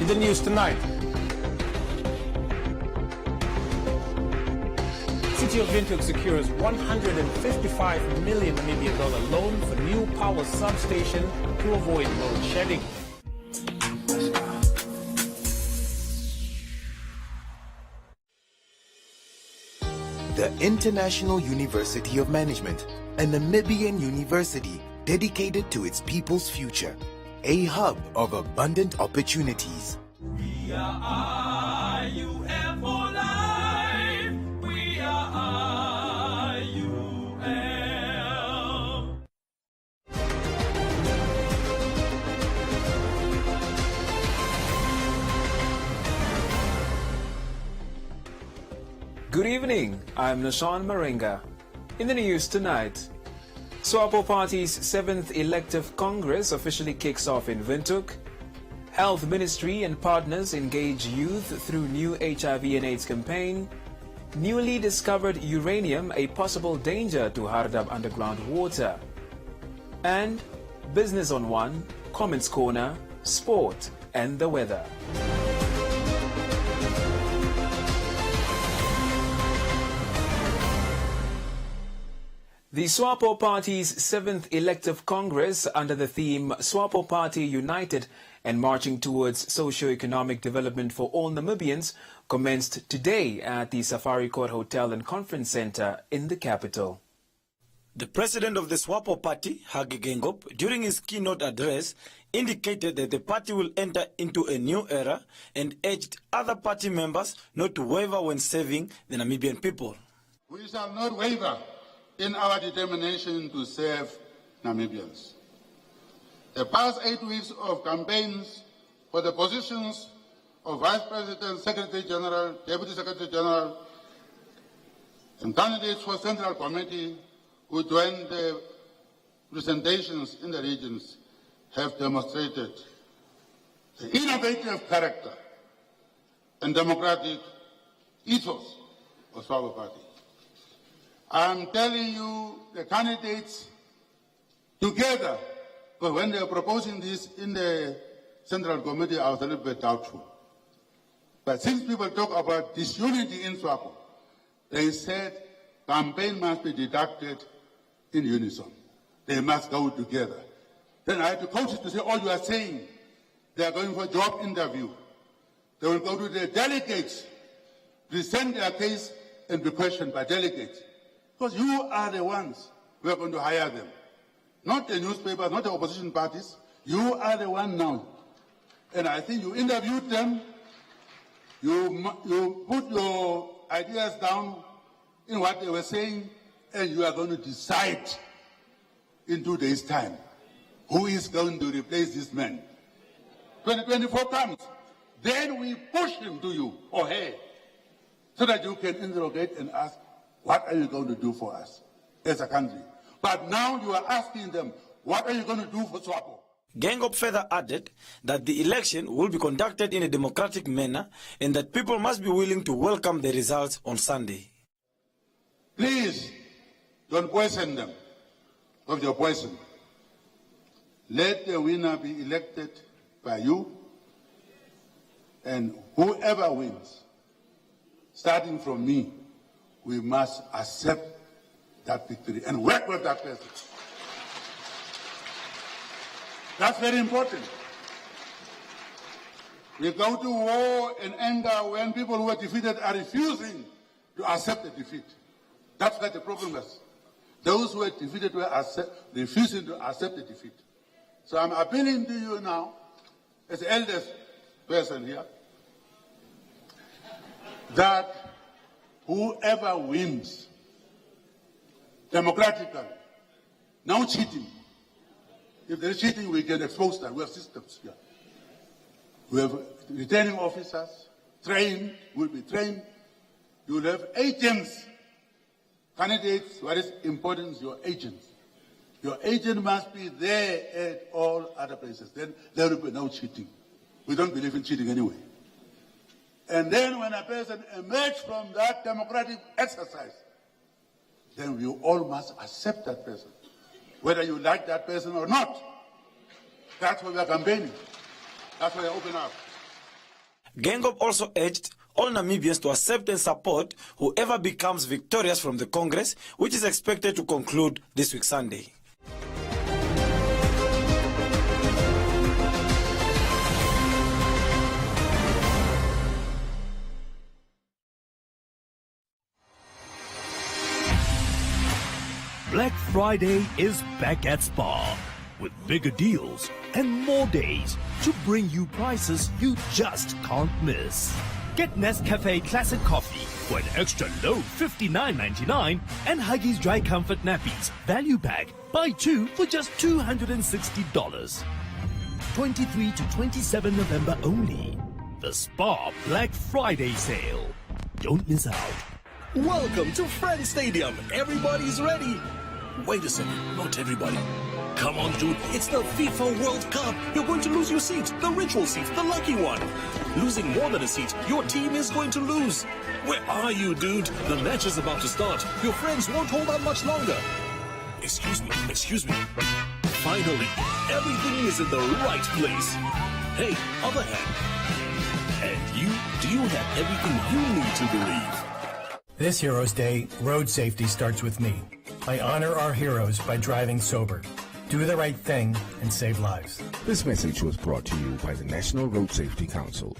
In the news tonight, City of Windhoek secures 155 million Namibian dollar loan for new power substation to avoid load shedding. The International University of Management, a Namibian university dedicated to its people's future, a hub of abundant opportunities. We are IUM for life. We are IUM. Good evening, I'm Nashan Marenga. In the news tonight, SWAPO Party's 7th Elective Congress officially kicks off in Windhoek. Health Ministry and partners engage youth through new HIV and AIDS campaign. Newly discovered uranium, a possible danger to Hardap underground water. And Business on One, Comments Corner, Sport and the weather. The SWAPO Party's 7th Elective Congress, under the theme SWAPO Party United and Marching Towards Socio-Economic Development for All Namibians, commenced today at the Safari Court Hotel and Conference Center in the capital. The president of the SWAPO Party, Hage Geingob, during his keynote address, indicated that the party will enter into a new era and urged other party members not to waver when serving the Namibian people. We shall not waver in our determination to serve Namibians. The past 8 weeks of campaigns for the positions of Vice President, Secretary General, Deputy Secretary General, and candidates for Central Committee who joined the presentations in the regions have demonstrated the innovative character and democratic ethos of SWAPO Party. I'm telling you, the candidates together, but when they were proposing this in the Central Committee, I was a little bit doubtful. But since people talk about disunity in SWAPO, they said campaign must be deducted in unison. They must go together. Then I had to coach it to say, all you are saying, they are going for a job interview. They will go to the delegates, present their case, and be questioned by delegates. Because you are the ones who are going to hire them. Not the newspapers, not the opposition parties. You are the one now. And I think you interviewed them, you put your ideas down in what they were saying, and you are going to decide in 2 days' time who is going to replace this man. 2024 comes. Then we push him to you, or her, so that you can interrogate and ask, what are you going to do for us as a country? But now you are asking them, what are you going to do for SWAPO? Geingob further added that the election will be conducted in a democratic manner and that people must be willing to welcome the results on Sunday. Please, don't poison them with your poison. Let the winner be elected by you, and whoever wins, starting from me, we must accept that victory and work with that person. That's very important. We go to war and anger when people who are defeated are refusing to accept the defeat. That's where the problem is. Those who are defeated were refusing to accept the defeat. So I'm appealing to you now, as the eldest person here, that whoever wins democratically, no cheating. If there is cheating, we can expose that. We have systems here. We have returning officers, trained, will be trained. You will have agents, candidates. What is important is your agents. Your agent must be there at all other places. Then there will be no cheating. We don't believe in cheating anyway. And then when a person emerges from that democratic exercise, then we all must accept that person, whether you like that person or not. That's why we are campaigning. That's why I open up. Gengop also urged all Namibians to accept and support whoever becomes victorious from the Congress, which is expected to conclude this week Sunday. Black Friday is back at Spar with bigger deals and more days to bring you prices you just can't miss. Get Nescafe Classic Coffee for an extra low $59.99 and Huggies Dry Comfort Nappies Value Pack. Buy 2 for just $260. 23 to 27 November only. The Spar Black Friday sale. Don't miss out. Welcome to Friends Stadium. Everybody's ready. Wait a second, not everybody. Come on, dude, it's the FIFA World Cup. You're going to lose your seat, the ritual seat, the lucky one. Losing more than a seat, your team is going to lose. Where are you, dude? The match is about to start. Your friends won't hold out much longer. Excuse me. Finally, everything is in the right place. Hey, other hand. And you, do you have everything you need to believe? This Heroes Day, road safety starts with me. I honor our heroes by driving sober. Do the right thing and save lives. This message was brought to you by the National Road Safety Council.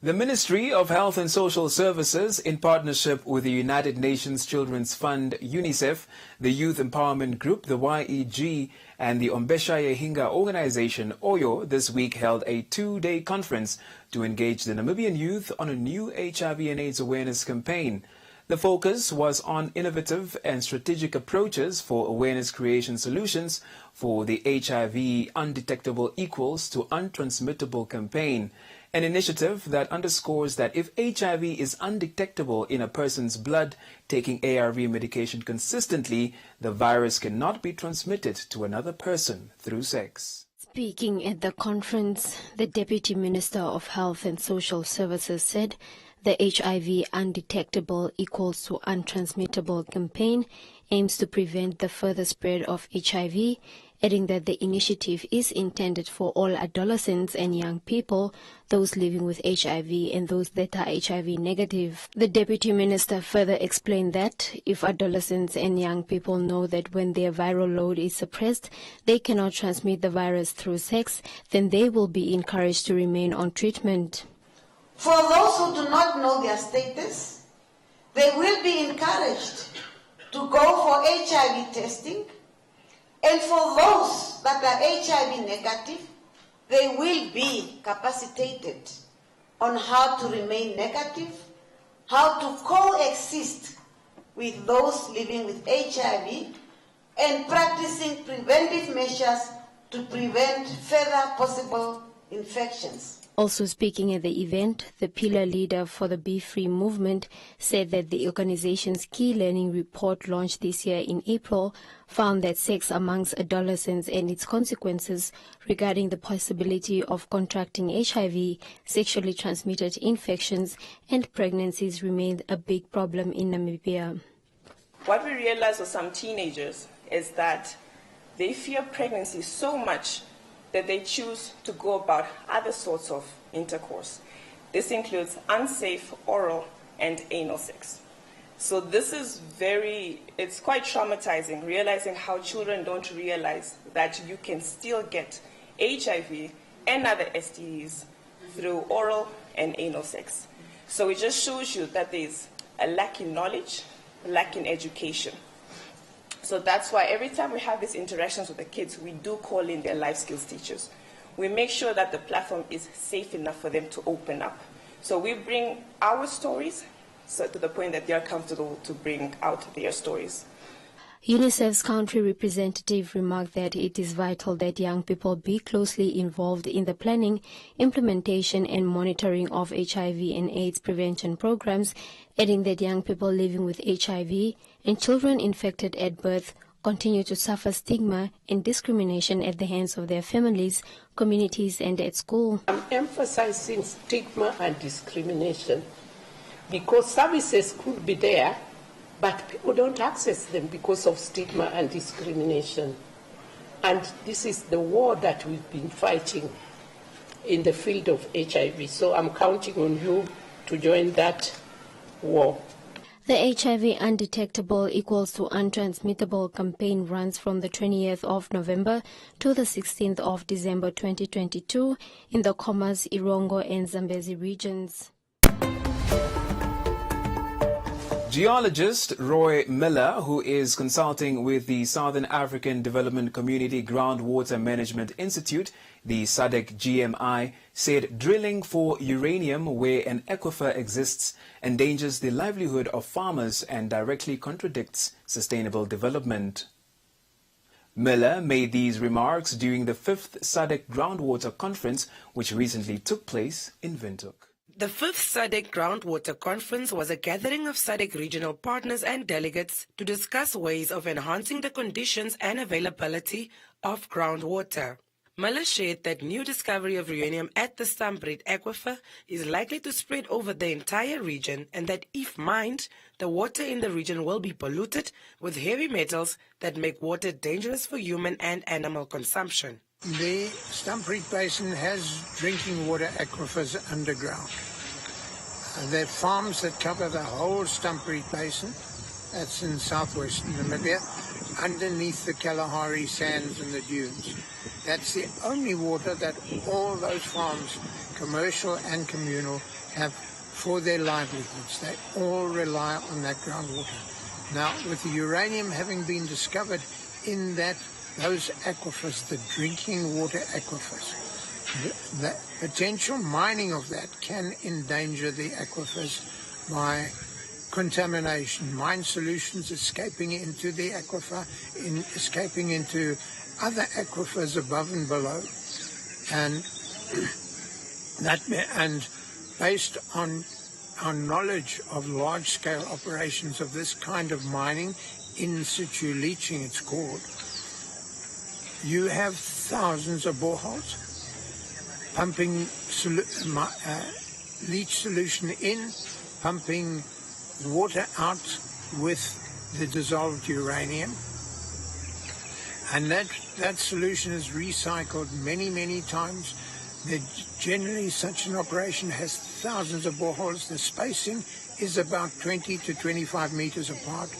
The Ministry of Health and Social Services, in partnership with the United Nations Children's Fund, UNICEF, the Youth Empowerment Group, the YEG, and the Ombesha Yehinga Organization, OYO, this week held a 2-day conference to engage the Namibian youth on a new HIV and AIDS awareness campaign. The focus was on innovative and strategic approaches for awareness creation solutions for the HIV Undetectable Equals to Untransmittable campaign, an initiative that underscores that if HIV is undetectable in a person's blood taking ARV medication consistently, the virus cannot be transmitted to another person through sex. Speaking at the conference, the Deputy Minister of Health and Social Services said the HIV Undetectable Equals to Untransmittable campaign aims to prevent the further spread of HIV, adding that the initiative is intended for all adolescents and young people, those living with HIV and those that are HIV negative. The Deputy Minister further explained that if adolescents and young people know that when their viral load is suppressed, they cannot transmit the virus through sex, then they will be encouraged to remain on treatment. For those who do not know their status, they will be encouraged to go for HIV testing, and for those that are HIV negative, they will be capacitated on how to remain negative, how to coexist with those living with HIV, and practicing preventive measures to prevent further possible infections. Also speaking at the event, the pillar leader for the Be Free movement said that the organization's key learning report launched this year in April found that sex amongst adolescents and its consequences regarding the possibility of contracting HIV, sexually transmitted infections, and pregnancies remained a big problem in Namibia. What we realized with some teenagers is that they fear pregnancy so much that they choose to go about other sorts of intercourse. This includes unsafe oral and anal sex. So this is it's quite traumatizing, realizing how children don't realize that you can still get HIV and other STDs through oral and anal sex. So it just shows you that there's a lack in knowledge, a lack in education. So that's why every time we have these interactions with the kids, we do call in their life skills teachers. We make sure that the platform is safe enough for them to open up. So we bring our stories to the point that they are comfortable to bring out their stories. UNICEF's country representative remarked that it is vital that young people be closely involved in the planning, implementation and monitoring of HIV and AIDS prevention programs, adding that young people living with HIV and children infected at birth continue to suffer stigma and discrimination at the hands of their families, communities and at school. I'm emphasizing stigma and discrimination because services could be there, but people don't access them because of stigma and discrimination. And this is the war that we've been fighting in the field of HIV. So I'm counting on you to join that war. The HIV Undetectable Equals to Untransmittable campaign runs from the 20th of November to the 16th of December 2022 in the Khomas, Irongo and Zambezi regions. Geologist Roy Miller, who is consulting with the Southern African Development Community Groundwater Management Institute, the SADC GMI, said drilling for uranium where an aquifer exists endangers the livelihood of farmers and directly contradicts sustainable development. Miller made these remarks during the 5th SADC Groundwater Conference, which recently took place in Windhoek. The 5th SADC Groundwater Conference was a gathering of SADC regional partners and delegates to discuss ways of enhancing the conditions and availability of groundwater. Miller shared that new discovery of uranium at the Stampriet aquifer is likely to spread over the entire region and that if mined, the water in the region will be polluted with heavy metals that make water dangerous for human and animal consumption. The Stampriet Basin has drinking water aquifers underground. There are farms that cover the whole Stampriet Basin, that's in southwestern Namibia, underneath the Kalahari sands and the dunes. That's the only water that all those farms, commercial and communal, have for their livelihoods. They all rely on that groundwater. Now, with the uranium having been discovered in those aquifers, the drinking water aquifers, the potential mining of that can endanger the aquifers by contamination, mine solutions escaping into the aquifer, escaping into other aquifers above and below, and based on our knowledge of large-scale operations of this kind of mining, in situ leaching it's called, you have thousands of boreholes pumping leach solution in, pumping water out with the dissolved uranium, and that solution is recycled many times. Generally such an operation has thousands of boreholes. The spacing is about 20 to 25 meters apart,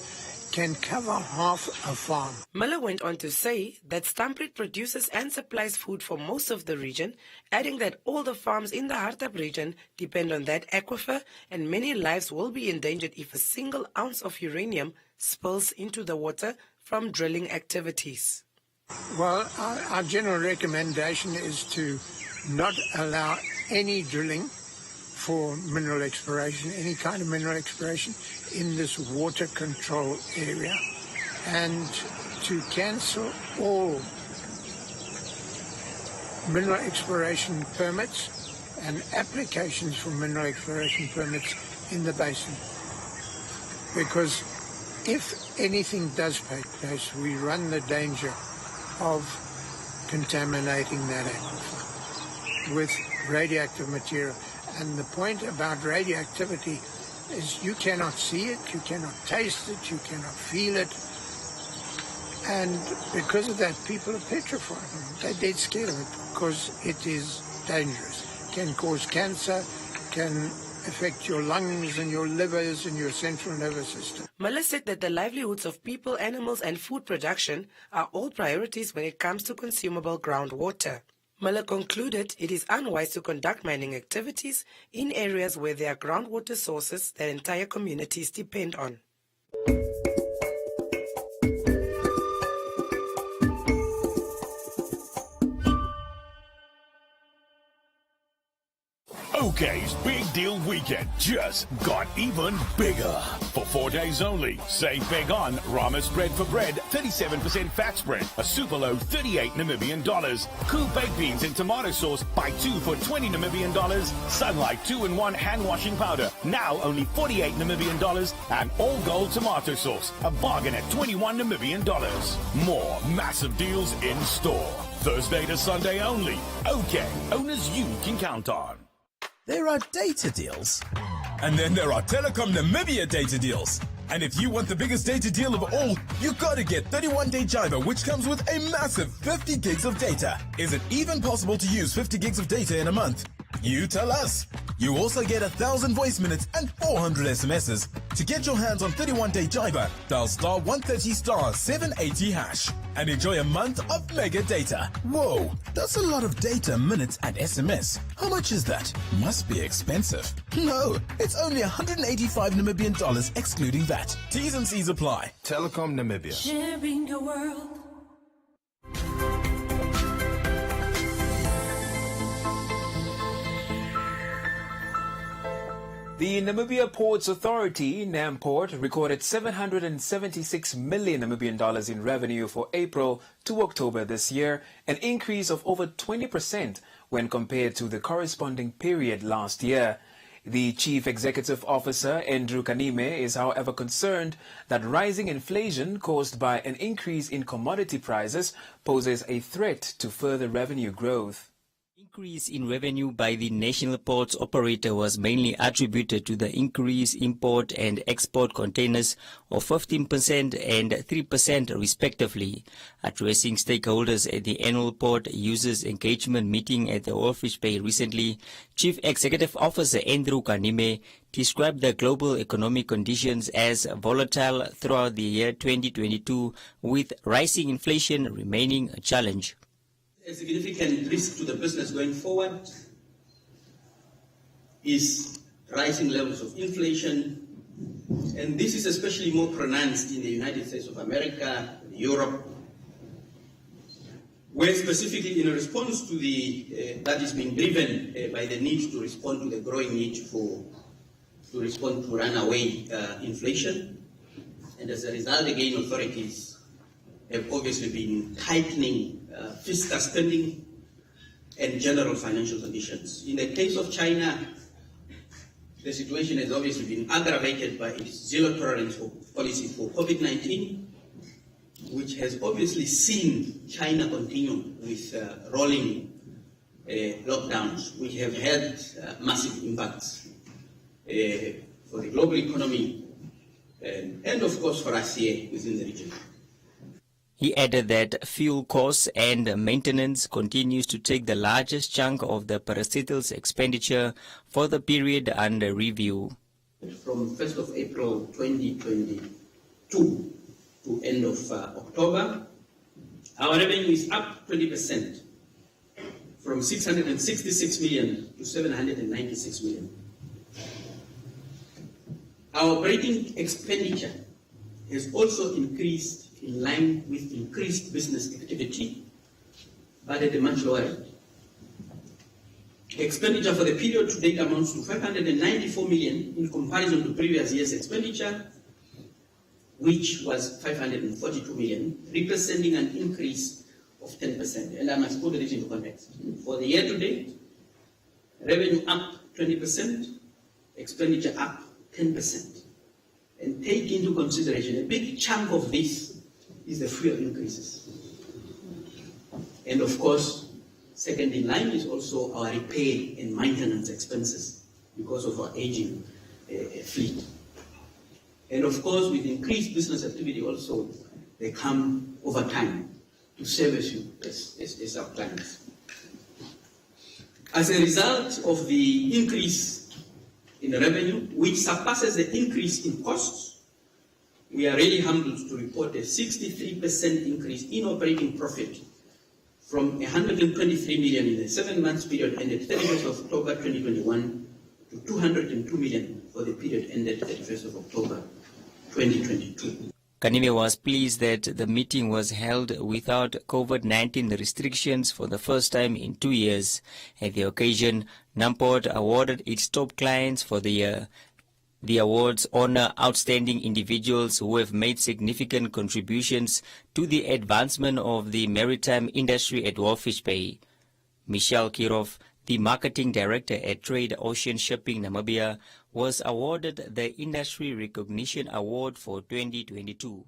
can cover half a farm. Miller went on to say that Stampriet produces and supplies food for most of the region, adding that all the farms in the Hartab region depend on that aquifer and many lives will be endangered if a single ounce of uranium spills into the water from drilling activities. Well, our general recommendation is to not allow any drilling for mineral exploration, any kind of mineral exploration in this water control area, and to cancel all mineral exploration permits and applications for mineral exploration permits in the basin. Because if anything does take place, we run the danger of contaminating that aquifer with radioactive material. And the point about radioactivity is you cannot see it, you cannot taste it, you cannot feel it. And because of that, people are petrified. They're dead scared of it because it is dangerous. Can cause cancer, can affect your lungs and your livers and your central nervous system. Miller said that the livelihoods of people, animals and food production are all priorities when it comes to consumable groundwater. Miller concluded it is unwise to conduct mining activities in areas where there are groundwater sources that entire communities depend on. OK's Big Deal Weekend just got even bigger. For 4 days only, save big on Rama spread for bread, 37% fat spread, a super low 38 Namibian dollars. Cool baked beans and tomato sauce, buy 2 for 20 Namibian dollars. Sunlight 2-in-1 hand washing powder, now only 48 Namibian dollars. And all gold tomato sauce, a bargain at 21 Namibian dollars. More massive deals in store. Thursday to Sunday only. OK, owners you can count on. There are data deals, and then there are Telecom Namibia data deals. And if you want the biggest data deal of all, you gotta get 31-day Jiva, which comes with a massive 50 gigs of data. Is it even possible to use 50 gigs of data in a month? You tell us. You also get 1,000 voice minutes and 400 SMSs. To get your hands on 31-day Jiva, dial star 130 star 780 hash and enjoy a month of mega data. Whoa, that's a lot of data, minutes and SMS. How much is that? Must be expensive. No, it's only 185 Namibian dollars excluding that. T's and C's apply. Telecom Namibia. Sharing your world. The Namibia Ports Authority, NAMPORT, recorded 776 million Namibian dollars in revenue for April to October this year, an increase of over 20% when compared to the corresponding period last year. The Chief Executive Officer, Andrew Kanime, is however concerned that rising inflation caused by an increase in commodity prices poses a threat to further revenue growth. Increase in revenue by the national ports operator was mainly attributed to the increase in import and export containers of 15% and 3% respectively. Addressing stakeholders at the annual port users engagement meeting at the Walfish Bay recently, Chief Executive Officer Andrew Kanime described the global economic conditions as volatile throughout the year 2022, with rising inflation remaining a challenge. A significant risk to the business going forward is rising levels of inflation, and this is especially more pronounced in the United States of America, Europe, where specifically in response to the that is being driven by the need to respond to the growing need to respond to runaway inflation, and as a result, again, authorities have obviously been tightening fiscal spending and general financial conditions. In the case of China, the situation has obviously been aggravated by its zero-tolerance policy for COVID-19, which has obviously seen China continue with rolling lockdowns, which have had massive impacts for the global economy and of course for us here within the region. He added that fuel costs and maintenance continues to take the largest chunk of the parastatals expenditure for the period under review. From 1st of April 2022 to end of October, our revenue is up 20%, from 666 million to 796 million. Our operating expenditure has also increased in line with increased business activity, but at a much lower rate. Expenditure for the period to date amounts to 594 million in comparison to previous year's expenditure, which was 542 million, representing an increase of 10%. And I must put it into context. For the year to date, revenue up 20%, expenditure up 10%. And take into consideration, a big chunk of this is the fuel increases. And of course, second in line is also our repair and maintenance expenses because of our aging fleet. And of course, with increased business activity also, they come over time to service you as our clients. As a result of the increase in revenue, which surpasses the increase in costs, we are really humbled to report a 63% increase in operating profit from 123 million in the 7 months period ended 31st of October 2021 to 202 million for the period ended 31st of October 2022. Kanime was pleased that the meeting was held without COVID-19 restrictions for the first time in 2 years. At the occasion, NAMPORT awarded its top clients for the year. The awards honor outstanding individuals who have made significant contributions to the advancement of the maritime industry at Walfish Bay. Michelle Kirov, the marketing director at Trade Ocean Shipping Namibia, was awarded the Industry Recognition Award for 2022.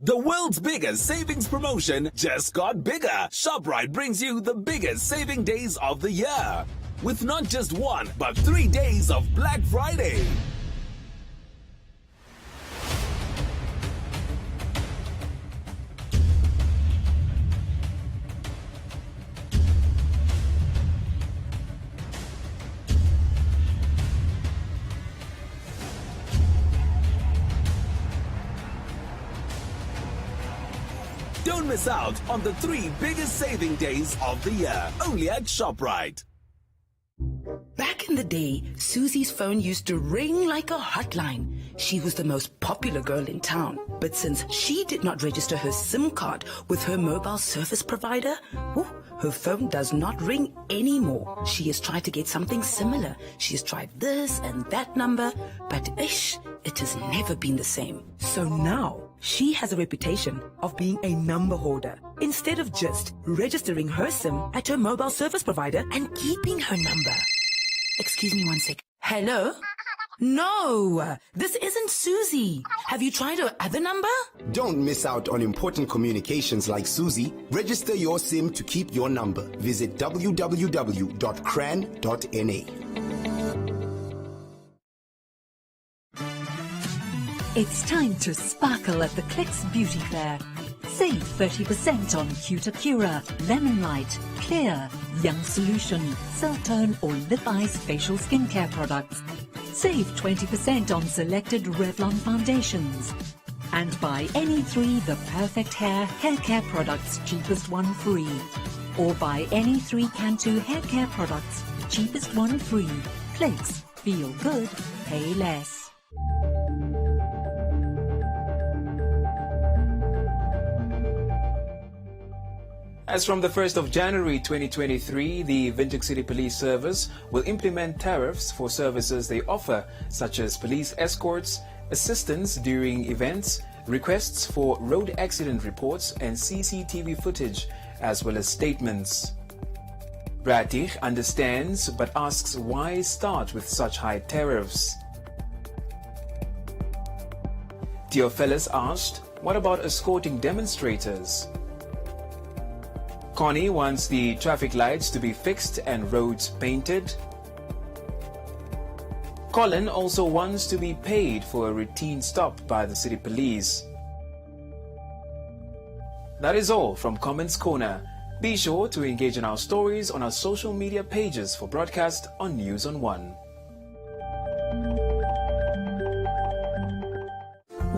The world's biggest savings promotion just got bigger. ShopRite brings you the biggest saving days of the year, with not just 1, but 3 days of Black Friday. Don't miss out on the 3 biggest saving days of the year, only at ShopRite. Back in the day, Susie's phone used to ring like a hotline. She was the most popular girl in town. But since she did not register her SIM card with her mobile service provider, her phone does not ring anymore. She has tried to get something similar. She has tried this and that number, but it has never been the same. So now, she has a reputation of being a number hoarder. Instead of just registering her SIM at her mobile service provider and keeping her number. Excuse me one sec. Hello? No, this isn't Susie. Have you tried her other number? Don't miss out on important communications like Susie. Register your SIM to keep your number. Visit www.cran.na. It's time to sparkle at the Clicks Beauty Fair. Save 30% on Cutacura, Lemon Light, Clear, Young Solution, Celltone or Lip Eyes facial skincare products. Save 20% on selected Revlon foundations. And buy any 3 The Perfect Hair care products, cheapest one free. Or buy any 3 Cantu hair care products, cheapest one free. Clicks, feel good, pay less. As from the 1st of January 2023, the Windhoek City Police Service will implement tariffs for services they offer, such as police escorts, assistance during events, requests for road accident reports and CCTV footage, as well as statements. Bratich understands but asks why start with such high tariffs. Theophilus asked, what about escorting demonstrators? Connie wants the traffic lights to be fixed and roads painted. Colin also wants to be paid for a routine stop by the city police. That is all from Comments Corner. Be sure to engage in our stories on our social media pages for broadcast on News on One.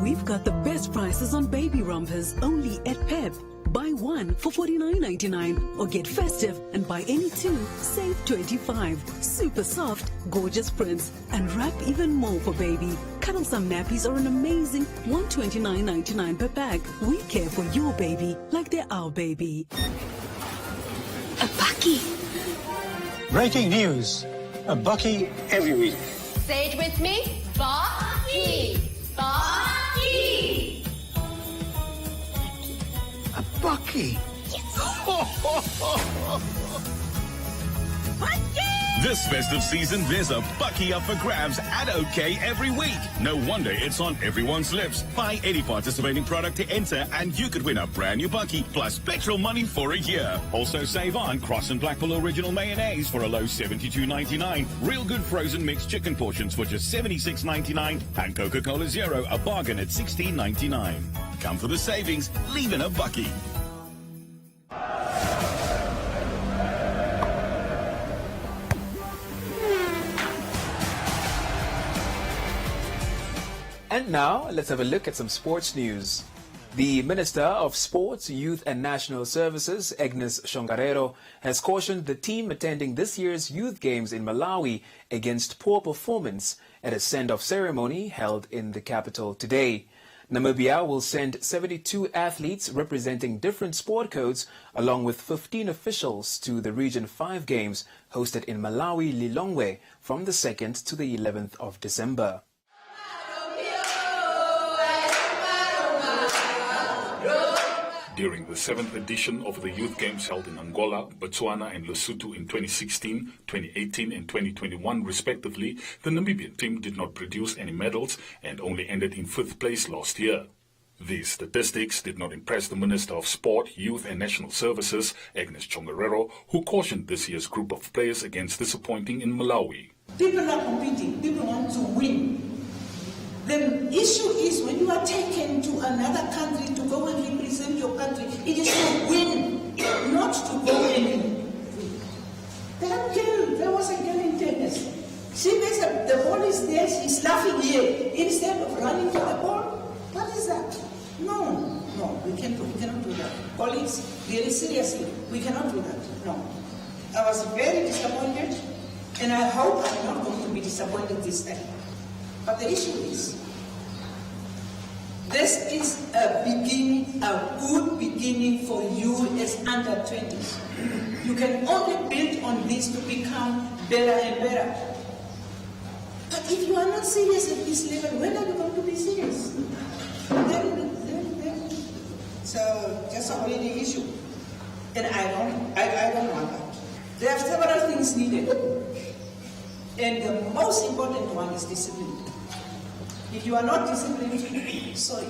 We've got the best prices on baby rompers only at Pep. Buy 1 for $49.99 or get festive and buy any 2, save $25. Super soft, gorgeous prints and wrap even more for baby. Cuddle some nappies are an amazing $129.99 per bag. We care for your baby like they're our baby. A bucky. Breaking news. A bucky every week. Say it with me. Bucky. Bucky. A bucky. This festive season, there's a bucky up for grabs at OK every week. No wonder it's on everyone's lips. Buy any participating product to enter and you could win a brand new bucky plus petrol money for a year. Also save on Cross and Blackpool Original Mayonnaise for a low $72.99. Real Good Frozen Mixed Chicken portions for just $76.99. And Coca-Cola Zero, a bargain at $16.99. Come for the savings, leave in a bucky. And now, let's have a look at some sports news. The Minister of Sports, Youth and National Services, Agnes Shongarero, has cautioned the team attending this year's Youth Games in Malawi against poor performance at a send-off ceremony held in the capital today. Namibia will send 72 athletes representing different sport codes along with 15 officials to the Region 5 Games hosted in Malawi, Lilongwe from the 2nd to the 11th of December. During the 7th edition of the Youth Games held in Angola, Botswana and Lesotho in 2016, 2018 and 2021 respectively, the Namibian team did not produce any medals and only ended in 5th place last year. These statistics did not impress the Minister of Sport, Youth and National Services, Agnes Chongarero, who cautioned this year's group of players against disappointing in Malawi. People are competing, people want to win. The issue is when you are taken to another country to go and represent your country, it is to win, not to go and win. There was a girl in tennis. She makes the ball is there, she's laughing here. Instead of running to the ball, what is that? No, we cannot do that. Colleagues, really seriously, we cannot do that. No. I was very disappointed, and I hope I'm not going to be disappointed this time. But the issue is, this is a beginning, a good beginning for you as under-20s. You can only build on this to become better and better. But if you are not serious at this level, when are you going to be serious? So that's already the issue. And I don't want that. There are several things needed. And the most important one is discipline. If you are not disciplined, sorry,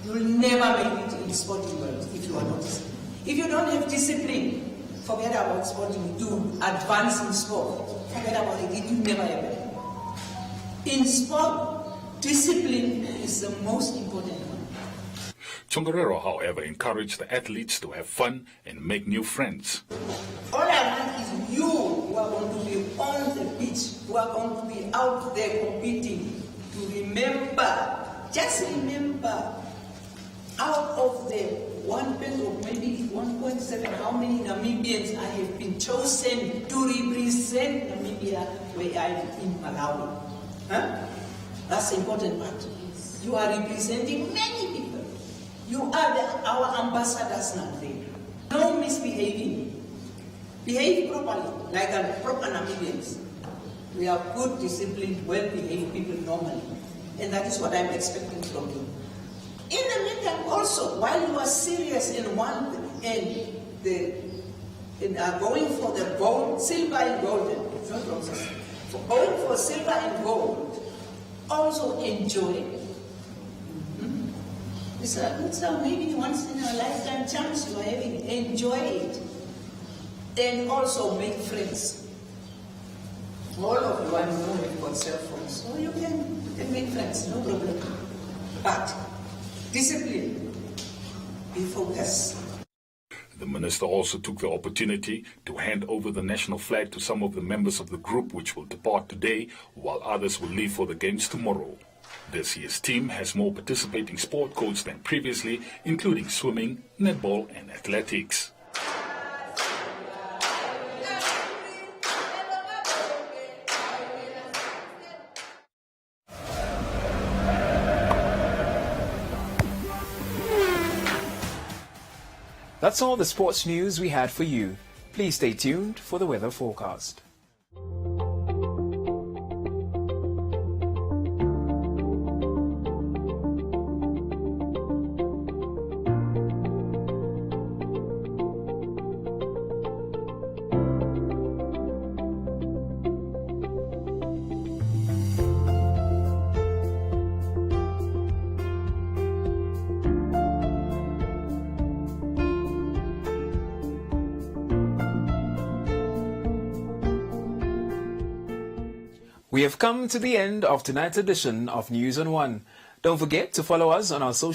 you will never make it in the sporting world if you are not disciplined. If you don't have discipline, forget about sporting. To advance in sport, forget about it. It will never happen. In sport, discipline is the most important one. Chongarero, however, encouraged the athletes to have fun and make new friends. All I want is you who are going to be on the pitch, who are going to be out there competing, to remember, just remember, out of the 1% or maybe 1.7, how many Namibians I have been chosen to represent Namibia where I am in Malawi. Huh? That's the important part. You are representing many people. You are our ambassadors now there. No misbehaving. Behave properly, like a proper Namibians. We are good, disciplined, well-behaved people normally. And that is what I'm expecting from you. In the meantime, also, while you are serious in one end, going for the gold, silver and gold, not bronze, for going for silver and gold, also enjoy. It's a maybe once in a lifetime chance you are having. Enjoy it. And also make friends. All of you, I know, have got cell phones, so you can make friends, no problem. But discipline, be focused. The minister also took the opportunity to hand over the national flag to some of the members of the group, which will depart today, while others will leave for the games tomorrow. This year's team has more participating sport codes than previously, including swimming, netball and athletics. That's all the sports news we had for you. Please stay tuned for the weather forecast. We have come to the end of tonight's edition of News on One. Don't forget to follow us on our social